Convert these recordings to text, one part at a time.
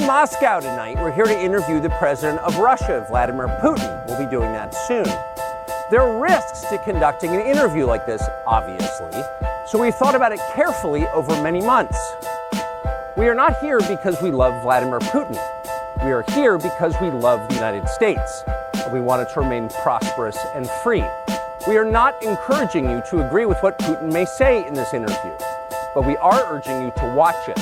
in Moscow tonight. We're here to interview the president of Russia, Vladimir Putin. We'll be doing that soon. There are risks to conducting an interview like this, obviously, so we thought about it carefully over many months. We are not here because we love Vladimir Putin. We are here because we love the United States, and we want it to remain prosperous and free. We are not encouraging you to agree with what Putin may say in this interview, but we are urging you to watch it.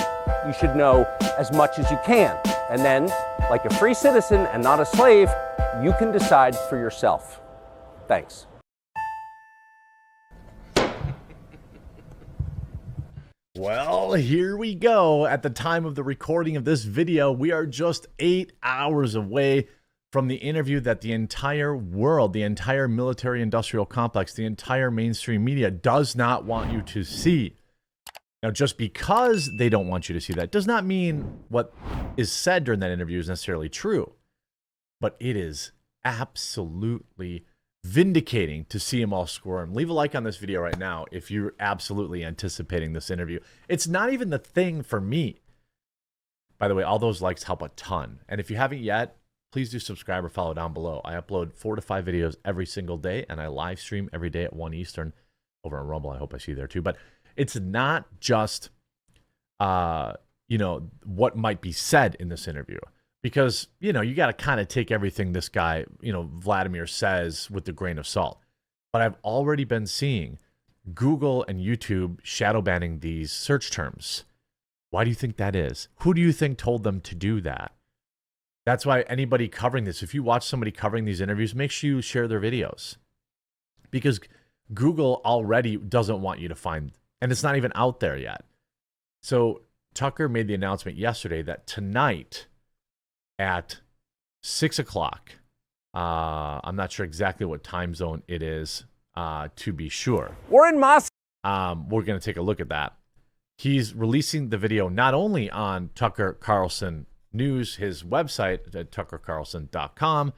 You should know as much as you can, and then, like a free citizen and not a slave, you can decide for yourself. Thanks. Well, here we go. At the time of the recording of this video, we are just 8 hours away from the interview that the entire world, the entire military-industrial complex, the entire mainstream media does not want you to see. Now, just because they don't want you to see that does not mean what is said during that interview is necessarily true. But it is absolutely vindicating to see them all squirm. Leave a like on this video right now if you're absolutely anticipating this interview. It's not even the thing for me. By the way, all those likes help a ton. And if you haven't yet, please do subscribe or follow down below. I upload 4 to 5 videos every single day, and I live stream every day at 1 Eastern over on Rumble. I hope I see you there too. But it's not just, what might be said in this interview. Because, you got to kind of take everything this guy, Vladimir says with a grain of salt. But I've already been seeing Google and YouTube shadow banning these search terms. Why do you think that is? Who do you think told them to do that? That's why anybody covering this, if you watch somebody covering these interviews, make sure you share their videos. Because Google already doesn't want you to find, and it's not even out there yet. So Tucker made the announcement yesterday that tonight at 6 o'clock, I'm not sure exactly what time zone it is, to be sure. We're in Moscow. We're going to take a look at that. He's releasing the video not only on Tucker Carlson News, his website at tuckercarlson.com,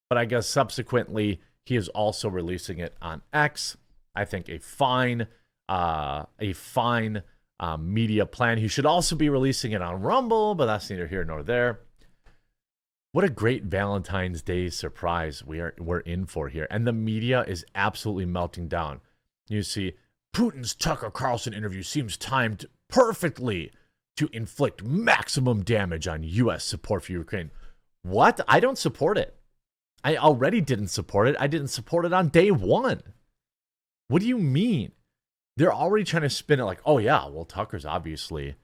but I guess subsequently he is also releasing it on X. I think a fine media plan. He should also be releasing it on Rumble, but that's neither here nor there. What a great Valentine's Day surprise we're in for here. And the media is absolutely melting down. You see, Putin's Tucker Carlson interview seems timed perfectly to inflict maximum damage on U.S. support for Ukraine. What? I don't support it. I already didn't support it. I didn't support it on day one. What do you mean? They're already trying to spin it like, oh yeah, well, Tucker's obviously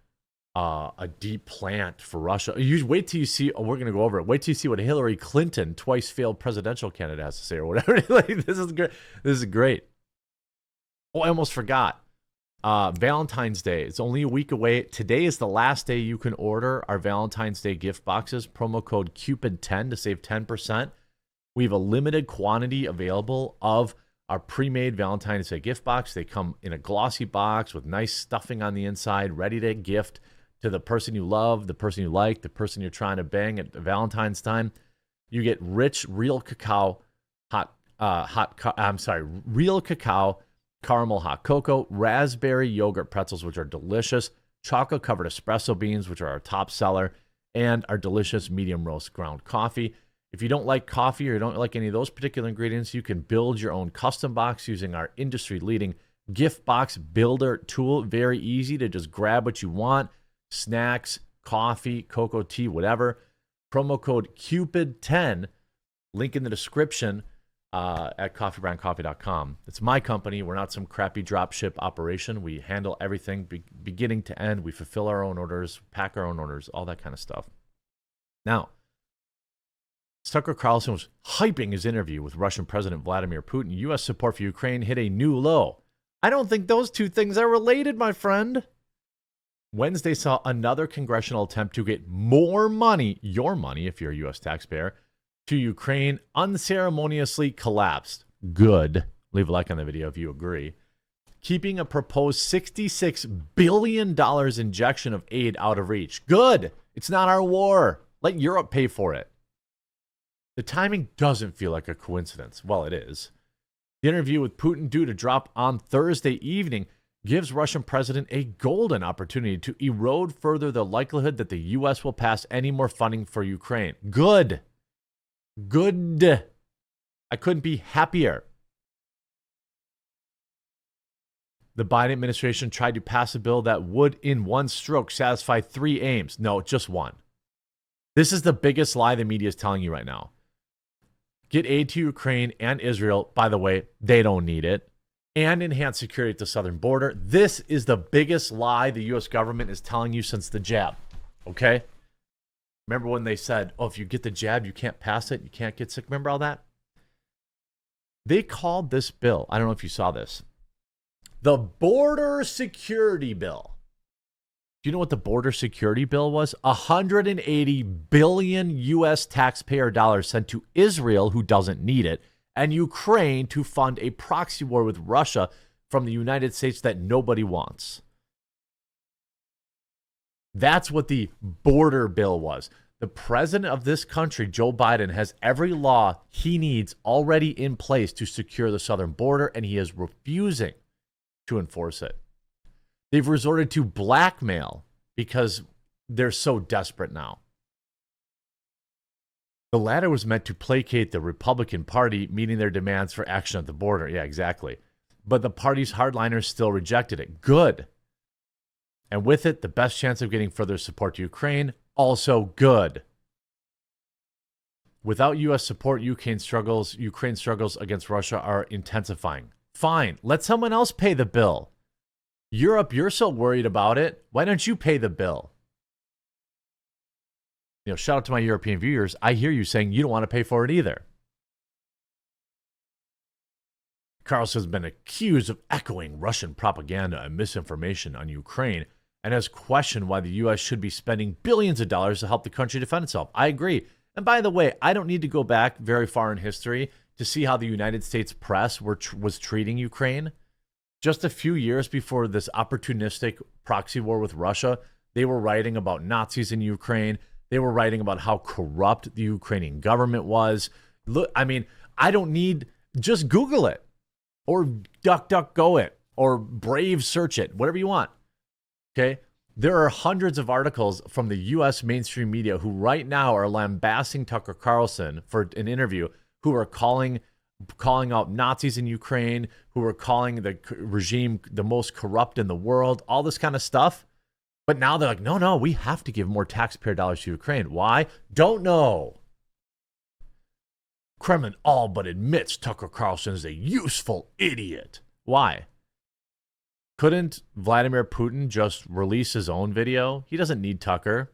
a deep plant for Russia. You wait till you see, we're going to go over it. Wait till you see what Hillary Clinton, twice failed presidential candidate, has to say or whatever. Like, this is great. This is great. Oh, I almost forgot. Valentine's Day. It's only a week away. Today is the last day you can order our Valentine's Day gift boxes. Promo code CUPID10 to save 10%. We have a limited quantity available of our pre-made Valentine's Day gift box. They come in a glossy box with nice stuffing on the inside, ready to gift to the person you love, the person you like, the person you're trying to bang at Valentine's time. You get rich, real cacao, real cacao, caramel hot cocoa, raspberry yogurt pretzels, which are delicious, chocolate-covered espresso beans, which are our top seller, and our delicious medium roast ground coffee. If you don't like coffee or you don't like any of those particular ingredients, you can build your own custom box using our industry-leading gift box builder tool. Very easy to just grab what you want, snacks, coffee, cocoa, tea, whatever. Promo code CUPID10, link in the description at coffeebrandcoffee.com. It's my company. We're not some crappy drop ship operation. We handle everything beginning to end. We fulfill our own orders, pack our own orders, all that kind of stuff. Now, Tucker Carlson was hyping his interview with Russian President Vladimir Putin. U.S. support for Ukraine hit a new low. I don't think those two things are related, my friend. Wednesday saw another congressional attempt to get more money, your money if you're a U.S. taxpayer, to Ukraine unceremoniously collapsed. Good. Leave a like on the video if you agree. Keeping a proposed $66 billion injection of aid out of reach. Good. It's not our war. Let Europe pay for it. The timing doesn't feel like a coincidence. Well, it is. The interview with Putin, due to drop on Thursday evening, gives Russian president a golden opportunity to erode further the likelihood that the U.S. will pass any more funding for Ukraine. Good. Good. I couldn't be happier. The Biden administration tried to pass a bill that would, in one stroke, satisfy three aims. No, just one. This is the biggest lie the media is telling you right now. Get aid to Ukraine and Israel. By the way, they don't need it. And enhance security at the southern border. This is the biggest lie the U.S. government is telling you since the jab. Okay? Remember when they said, oh, if you get the jab, you can't pass it, you can't get sick. Remember all that? They called this bill, I don't know if you saw this, the Border Security Bill. Do you know what the Border Security Bill was? 180 billion U.S. taxpayer dollars sent to Israel, who doesn't need it, and Ukraine to fund a proxy war with Russia from the United States that nobody wants. That's what the border bill was. The president of this country, Joe Biden, has every law he needs already in place to secure the southern border, and he is refusing to enforce it. They've resorted to blackmail because they're so desperate now. The latter was meant to placate the Republican Party, meeting their demands for action at the border. Yeah, exactly. But the party's hardliners still rejected it. Good. And with it, the best chance of getting further support to Ukraine, also good. Without U.S. support, Ukraine's struggles against Russia are intensifying. Fine, let someone else pay the bill. Europe, you're so worried about it. Why don't you pay the bill? You know, shout out to my European viewers. I hear you saying you don't want to pay for it either. Carlson has been accused of echoing Russian propaganda and misinformation on Ukraine and has questioned why the U.S. should be spending billions of dollars to help the country defend itself. I agree. And by the way, I don't need to go back very far in history to see how the United States press was treating Ukraine. Just a few years before this opportunistic proxy war with Russia, they were writing about Nazis in Ukraine. They were writing about how corrupt the Ukrainian government was. Look, I mean, I don't need, just Google it or DuckDuckGo it or Brave search it, whatever you want. Okay? There are hundreds of articles from the U.S. mainstream media who right now are lambasting Tucker Carlson for an interview, who are calling out Nazis in Ukraine, who are calling the regime the most corrupt in the world, all this kind of stuff. But now they're like, no, we have to give more taxpayer dollars to Ukraine. Why? Don't know. Kremlin all but admits Tucker Carlson is a useful idiot. Why? Couldn't Vladimir Putin just release his own video? He doesn't need Tucker.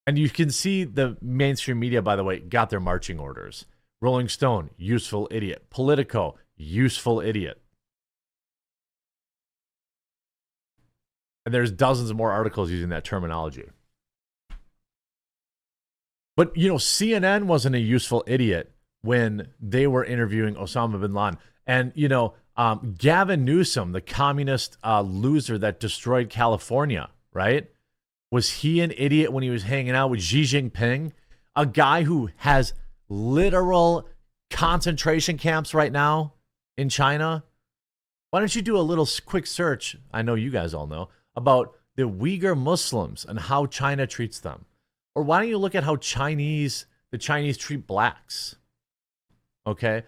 And you can see the mainstream media, by the way, got their marching orders. Rolling Stone, useful idiot. Politico, useful idiot. And there's dozens of more articles using that terminology. But, you know, CNN wasn't a useful idiot when they were interviewing Osama bin Laden. And, you know, Gavin Newsom, the communist loser that destroyed California, right? Was he an idiot when he was hanging out with Xi Jinping? A guy who has literal concentration camps right now in China? Why don't you do a little quick search, I know you guys all know, about the Uyghur Muslims and how China treats them? Or why don't you look at how the Chinese treat blacks? Okay?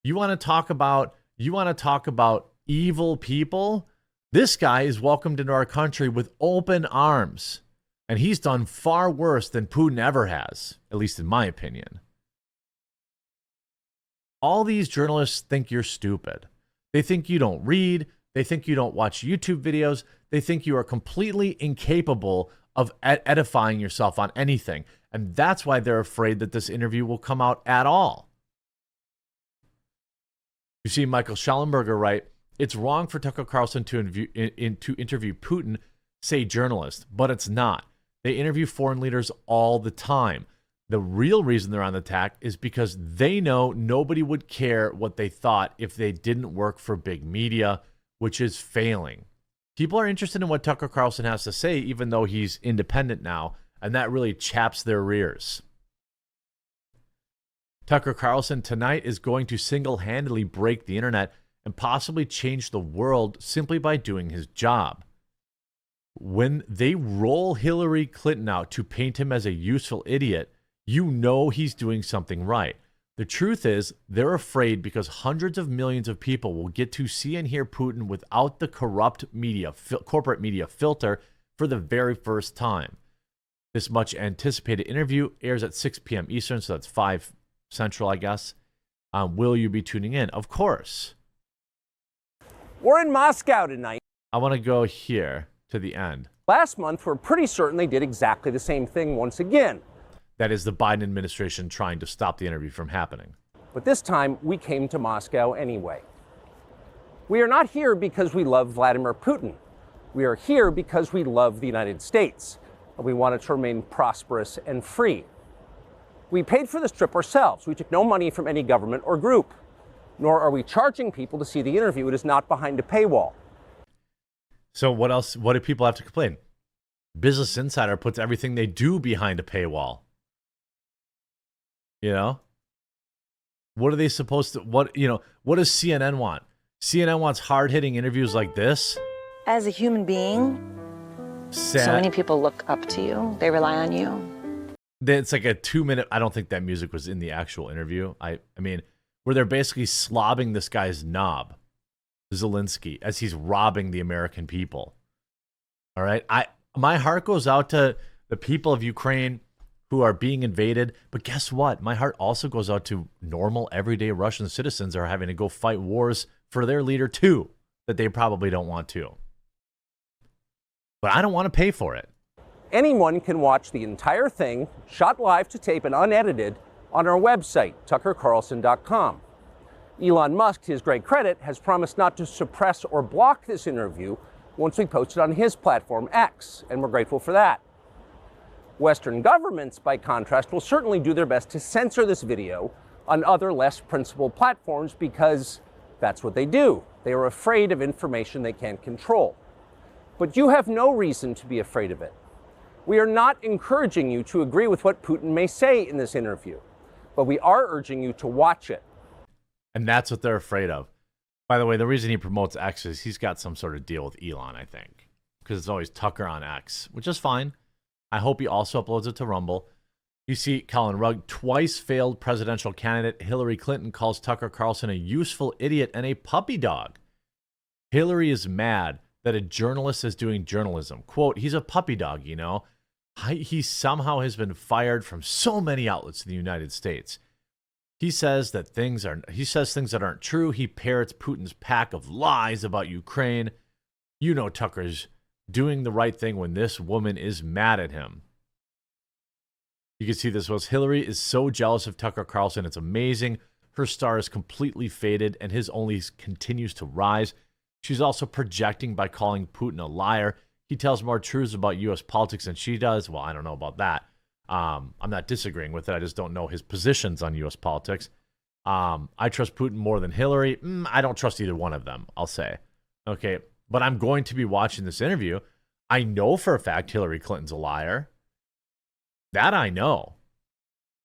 You want to talk about evil people? This guy is welcomed into our country with open arms. And he's done far worse than Putin ever has, at least in my opinion. All these journalists think you're stupid. They think you don't read. They think you don't watch YouTube videos. They think you are completely incapable of edifying yourself on anything. And that's why they're afraid that this interview will come out at all. You see Michael Schellenberger write, it's wrong for Tucker Carlson to interview Putin, say journalists, but it's not. They interview foreign leaders all the time. The real reason they're on the attack is because they know nobody would care what they thought if they didn't work for big media, which is failing. People are interested in what Tucker Carlson has to say, even though he's independent now, and that really chaps their rears. Tucker Carlson tonight is going to single-handedly break the internet and possibly change the world simply by doing his job. When they roll Hillary Clinton out to paint him as a useful idiot, you know he's doing something right. The truth is, they're afraid because hundreds of millions of people will get to see and hear Putin without the corrupt media, corporate media filter for the very first time. This much anticipated interview airs at 6 p.m. Eastern, so that's 5 Central, I guess. Will you be tuning in? Of course. We're in Moscow tonight. I want to go here to the end. Last month, we're pretty certain they did exactly the same thing once again. That is the Biden administration trying to stop the interview from happening. But this time, we came to Moscow anyway. We are not here because we love Vladimir Putin. We are here because we love the United States, and we want it to remain prosperous and free. We paid for this trip ourselves. We took no money from any government or group, nor are we charging people to see the interview. It is not behind a paywall. So what else? What do people have to complain? Business Insider puts everything they do behind a paywall. You know? What are they supposed to, what does CNN want? CNN wants hard-hitting interviews like this. As a human being, so many people look up to you. They rely on you. It's like a 2-minute, I don't think that music was in the actual interview. I mean, where they're basically slobbing this guy's knob, Zelensky, as he's robbing the American people. All right? My heart goes out to the people of Ukraine who are being invaded. But guess what? My heart also goes out to normal, everyday Russian citizens who are having to go fight wars for their leader too, that they probably don't want to. But I don't want to pay for it. Anyone can watch the entire thing, shot live to tape and unedited, on our website, tuckercarlson.com. Elon Musk, to his great credit, has promised not to suppress or block this interview once we post it on his platform, X, and we're grateful for that. Western governments, by contrast, will certainly do their best to censor this video on other less principled platforms because that's what they do. They are afraid of information they can't control. But you have no reason to be afraid of it. We are not encouraging you to agree with what Putin may say in this interview, but we are urging you to watch it. And that's what they're afraid of. By the way, the reason he promotes X is he's got some sort of deal with Elon, I think, because it's always Tucker on X, which is fine. I hope he also uploads it to Rumble. You see, Colin Rugg, twice failed presidential candidate Hillary Clinton calls Tucker Carlson a useful idiot and a puppy dog. Hillary is mad that a journalist is doing journalism. Quote, he's a puppy dog, you know. He somehow has been fired from so many outlets in the United States. He says things that aren't true. He parrots Putin's pack of lies about Ukraine. You know Tucker's doing the right thing when this woman is mad at him. You can see this was Hillary is so jealous of Tucker Carlson. It's amazing. Her star is completely faded and his only continues to rise. She's also projecting by calling Putin a liar. He tells more truths about U.S. politics than she does. Well, I don't know about that. I'm not disagreeing with it. I just don't know his positions on U.S. politics. I trust Putin more than Hillary. I don't trust either one of them, I'll say. Okay, but I'm going to be watching this interview. I know for a fact Hillary Clinton's a liar. That I know.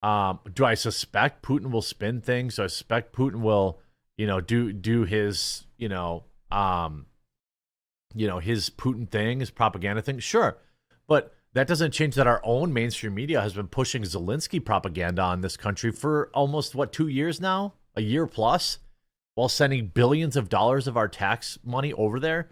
Do I suspect Putin will spin things? Do I suspect Putin will, do his, his Putin thing, his propaganda thing? Sure. But that doesn't change that our own mainstream media has been pushing Zelensky propaganda on this country for almost, 2 years now? A year plus? While sending billions of dollars of our tax money over there?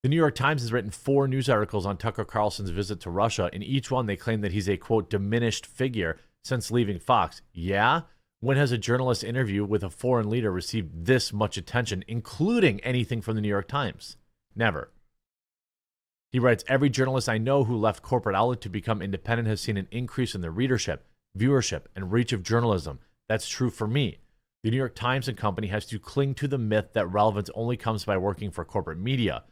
The New York Times has written 4 news articles on Tucker Carlson's visit to Russia. In each one, they claim that he's a, quote, diminished figure since leaving Fox. Yeah? When has a journalist interview with a foreign leader received this much attention, including anything from the New York Times? Never. He writes, every journalist I know who left corporate outlet to become independent has seen an increase in their readership, viewership, and reach of journalism. That's true for me. The New York Times and Company has to cling to the myth that relevance only comes by working for corporate media.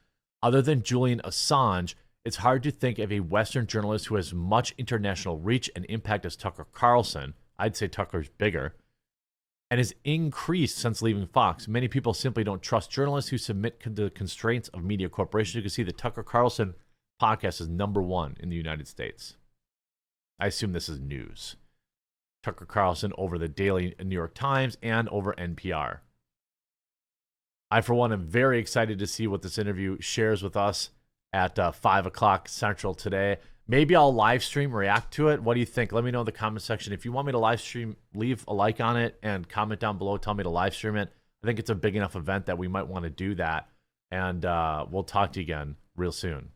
Other than Julian Assange, it's hard to think of a Western journalist who has much international reach and impact as Tucker Carlson. I'd say Tucker's bigger. And has increased since leaving Fox. Many people simply don't trust journalists who submit to the constraints of media corporations. You can see the Tucker Carlson podcast is #1 in the United States. I assume this is news. Tucker Carlson over the Daily New York Times and over NPR. I, for one, am very excited to see what this interview shares with us at 5 o'clock Central today. Maybe I'll live stream, react to it. What do you think? Let me know in the comment section. If you want me to live stream, leave a like on it and comment down below. Tell me to live stream it. I think it's a big enough event that we might want to do that. And we'll talk to you again real soon.